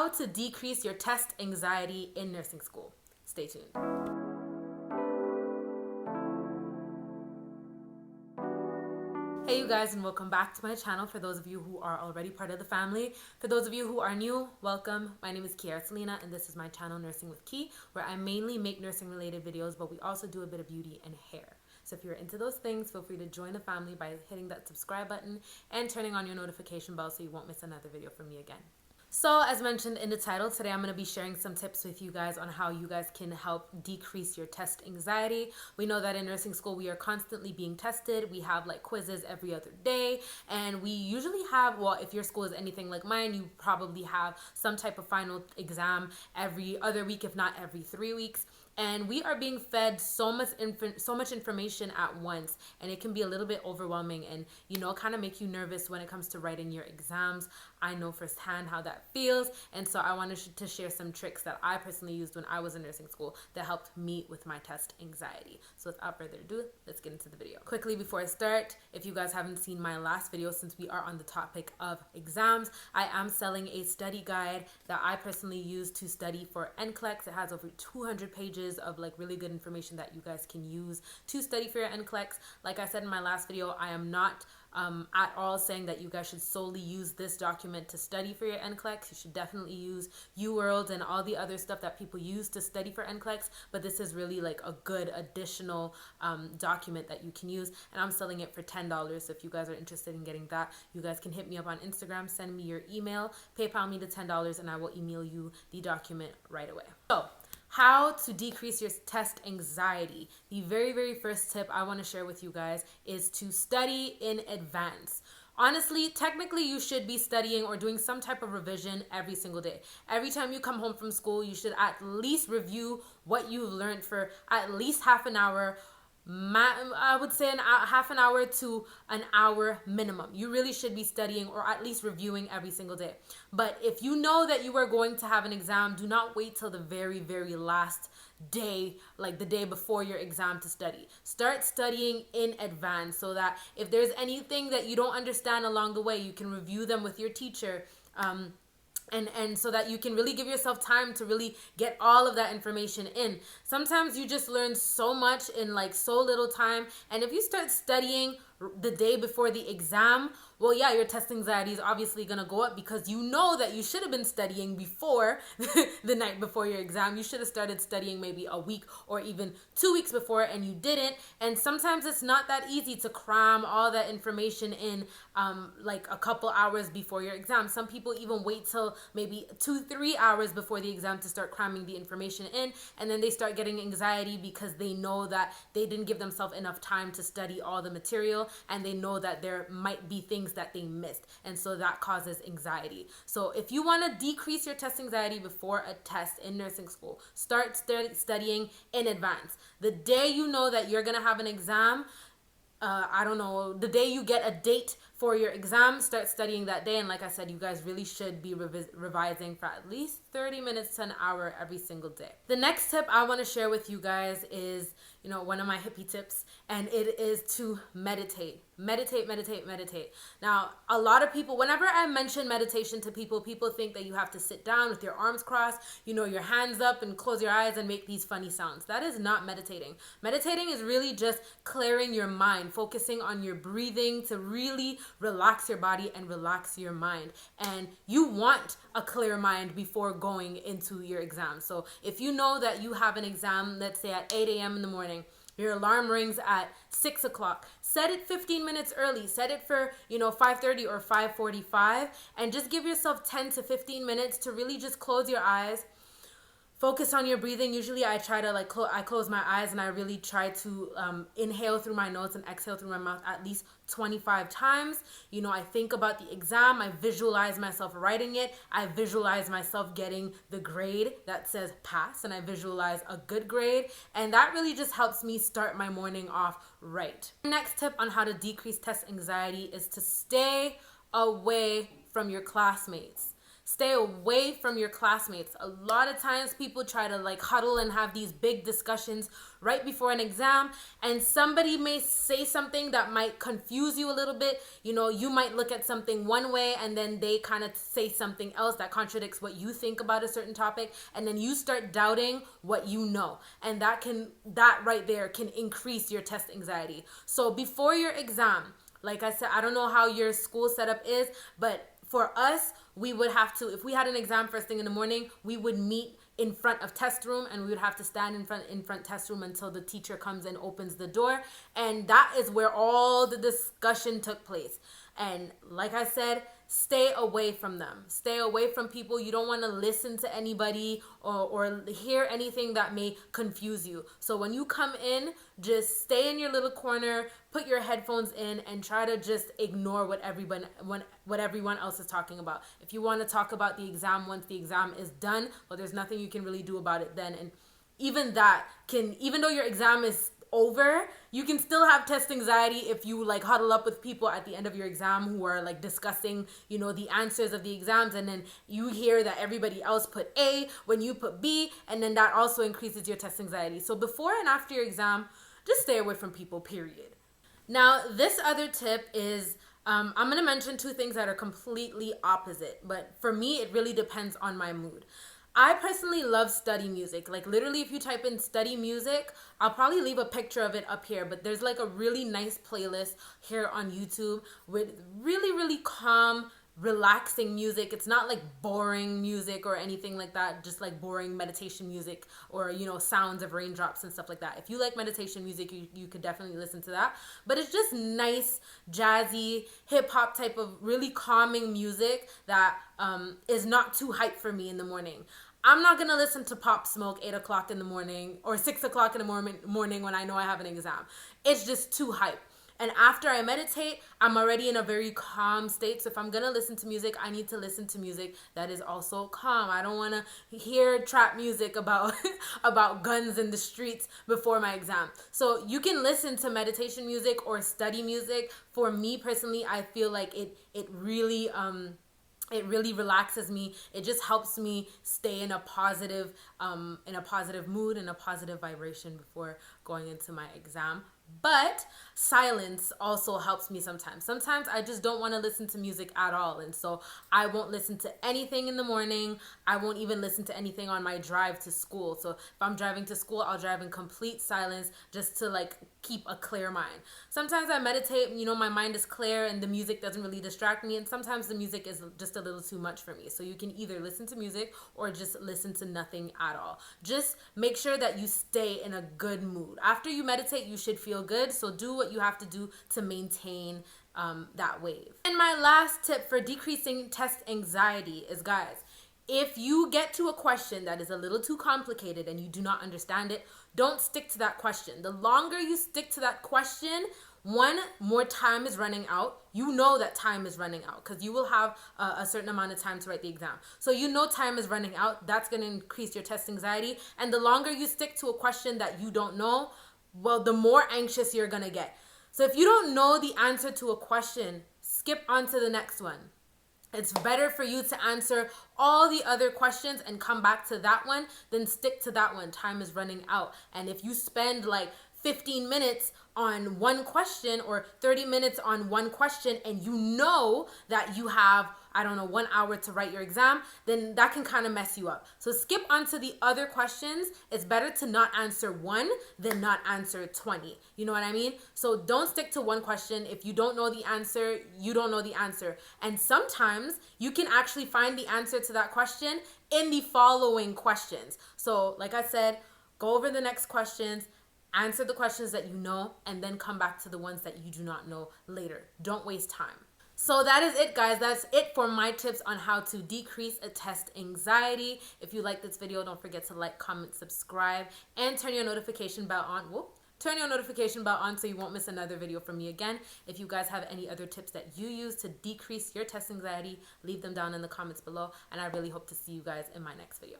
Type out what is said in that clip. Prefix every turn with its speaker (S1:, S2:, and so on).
S1: how to decrease your test anxiety in nursing school. Stay tuned. Hey you guys, and welcome back to my channel. For those of you who are already part of the family, for those of you who are new, welcome. My name is TRST, and this is my channel Nursing with Key, where I mainly make nursing related videos, but we also do a bit of beauty and hair. So if you're into those things, feel free to join the family by hitting that subscribe button and turning on your notification bell so you won't miss another video from me again. So as mentioned in the title, today I'm going to be sharing some tips with you guys on how you guys can help decrease your test anxiety. We know that in nursing school we are constantly being tested. We have like quizzes every other day, and we usually have, well, if your school is anything like mine, you probably have some type of final exam every other week, if not every 3 weeks. And we are being fed so much information at once, and it can be a little bit overwhelming and, you know, kind of make you nervous when it comes to writing your exams. I know firsthand how that feels, and so I wanted to share some tricks that I personally used when I was in nursing school that helped me with my test anxiety. So without further ado, let's get into the video. Quickly before I start, if you guys haven't seen my last video, since we are on the topic of exams, I am selling a study guide that I personally use to study for NCLEX. It has over 200 pages of like really good information that you guys can use to study for your NCLEX. Like I said in my last video, I am not at all saying that you guys should solely use this document to study for your NCLEX. You should definitely use UWorld and all the other stuff that people use to study for NCLEX, but this is really like a good additional document that you can use, and I'm selling it for $10. So if you guys are interested in getting that, you guys can hit me up on Instagram, send me your email, PayPal me the $10, and I will email you the document right away. So how to decrease your test anxiety. The very first tip I want to share with you guys is to study in advance. Honestly, technically you should be studying or doing some type of revision every single day. Every time you come home from school, you should at least review what you've learned for at least half an hour. I would say half an hour to an hour minimum. You really should be studying or at least reviewing every single day. But if you know that you are going to have an exam, do not wait till the very last day, like the day before your exam, to study. Start studying in advance so that if there's anything that you don't understand along the way, you can review them with your teacher. And so that you can really give yourself time to really get all of that information in. Sometimes you just learn so much in like so little time, and if you start studying the day before the exam, well, yeah, your test anxiety is obviously going to go up because you know that you should have been studying before the night before your exam. You should have started studying maybe a week or even 2 weeks before, and you didn't. And sometimes it's not that easy to cram all that information in like a couple hours before your exam. Some people even wait till maybe 2-3 hours before the exam to start cramming the information in, and then they start getting anxiety because they know that they didn't give themselves enough time to study all the material, and they know that there might be things that they missed, and so that causes anxiety. So if you want to decrease your test anxiety before a test in nursing school, start studying in advance. The day you know that you're gonna have an exam, I don't know, the day you get a date for your exam, start studying that day. And like I said, you guys really should be revising for at least 30 minutes to an hour every single day. The next tip I want to share with you guys is, you know, one of my hippie tips, and it is to meditate. Meditate. Now, a lot of people, whenever I mention meditation to people, people think that you have to sit down with your arms crossed, you know, your hands up and close your eyes and make these funny sounds. That is not meditating. Meditating is really just clearing your mind, focusing on your breathing to really relax your body and relax your mind. And you want a clear mind before going into your exam. So if you know that you have an exam, let's say at 8 a.m. in the morning, your alarm rings at 6 o'clock. Set it 15 minutes early. Set it for, 5:30 or 5:45, and just give yourself 10 to 15 minutes to really just close your eyes. Focus on your breathing. Usually I try to I close my eyes and I really try to inhale through my nose and exhale through my mouth at least 25 times. I think about the exam. I visualize myself writing it. I visualize myself getting the grade that says pass, and I visualize a good grade. And that really just helps me start my morning off right. Next tip on how to decrease test anxiety is to stay away from your classmates. Stay away from your classmates. A lot of times people try to like huddle and have these big discussions right before an exam, and somebody may say something that might confuse you a little bit. You know, you might look at something one way and then they kind of say something else that contradicts what you think about a certain topic, and then you start doubting what you know. And that right there can increase your test anxiety. So before your exam, like I said, I don't know how your school setup is, but for us, we would have to, if we had an exam first thing in the morning, we would meet in front of test room, and we would have to stand in front test room until the teacher comes and opens the door. And that is where all the discussion took place. And like I said, stay away from them. Stay away from people. You don't want to listen to anybody or hear anything that may confuse you. So when you come in, just stay in your little corner, put your headphones in, and try to just ignore what everyone else is talking about. If you want to talk about the exam once the exam is done, well, there's nothing you can really do about it then. And even though your exam is over, you can still have test anxiety if you like huddle up with people at the end of your exam who are like discussing, you know, the answers of the exams, and then you hear that everybody else put A when you put B, and then that also increases your test anxiety. So before and after your exam, just stay away from people, period. Now, this other tip is, I'm going to mention two things that are completely opposite, but for me, it really depends on my mood. I personally love study music. Like literally, if you type in study music, I'll probably leave a picture of it up here, but there's like a really nice playlist here on YouTube with really, really calm, relaxing music. It's not like boring music or anything like that, just like boring meditation music or, you know, sounds of raindrops and stuff like that. If you like meditation music, you could definitely listen to that. But it's just nice, jazzy, hip hop type of really calming music that is not too hype for me in the morning. I'm not going to listen to Pop Smoke 8 o'clock in the morning or 6 o'clock in the morning when I know I have an exam. It's just too hype. And after I meditate, I'm already in a very calm state. So if I'm going to listen to music, I need to listen to music that is also calm. I don't want to hear trap music about about guns in the streets before my exam. So you can listen to meditation music or study music. For me personally, I feel like it really relaxes me. It just helps me stay in a positive mood and a positive vibration before going into my exam. But silence also helps me sometimes. Sometimes I just don't want to listen to music at all. And so I won't listen to anything in the morning. I won't even listen to anything on my drive to school. So if I'm driving to school, I'll drive in complete silence just to like keep a clear mind. Sometimes I meditate, you know, my mind is clear and the music doesn't really distract me. And sometimes the music is just a little too much for me. So you can either listen to music or just listen to nothing at all. Just make sure that you stay in a good mood. After you meditate, you should feel good. So do what you have to do to maintain that wave. And my last tip for decreasing test anxiety is, guys, if you get to a question that is a little too complicated and you do not understand it, don't stick to that question. The longer you stick to that question, one, more time is running out. You know that time is running out because you will have a certain amount of time to write the exam. So you know time is running out. That's going to increase your test anxiety. And the longer you stick to a question that you don't know, well, the more anxious you're going to get. So if you don't know the answer to a question, skip on to the next one. It's better for you to answer all the other questions and come back to that one than stick to that one. Time is running out. And if you spend like 15 minutes on one question or 30 minutes on one question and you know that you have, 1 hour to write your exam, then that can kind of mess you up. So skip onto the other questions. It's better to not answer one than not answer 20. You know what I mean? So don't stick to one question. If you don't know the answer, you don't know the answer. And sometimes you can actually find the answer to that question in the following questions. So like I said, go over the next questions, answer the questions that you know, and then come back to the ones that you do not know later. Don't waste time. So that is it, guys. That's it for my tips on how to decrease a test anxiety. If you like this video, don't forget to like, comment, subscribe, and turn your notification bell on. Turn your notification bell on so you won't miss another video from me again. If you guys have any other tips that you use to decrease your test anxiety, leave them down in the comments below. And I really hope to see you guys in my next video.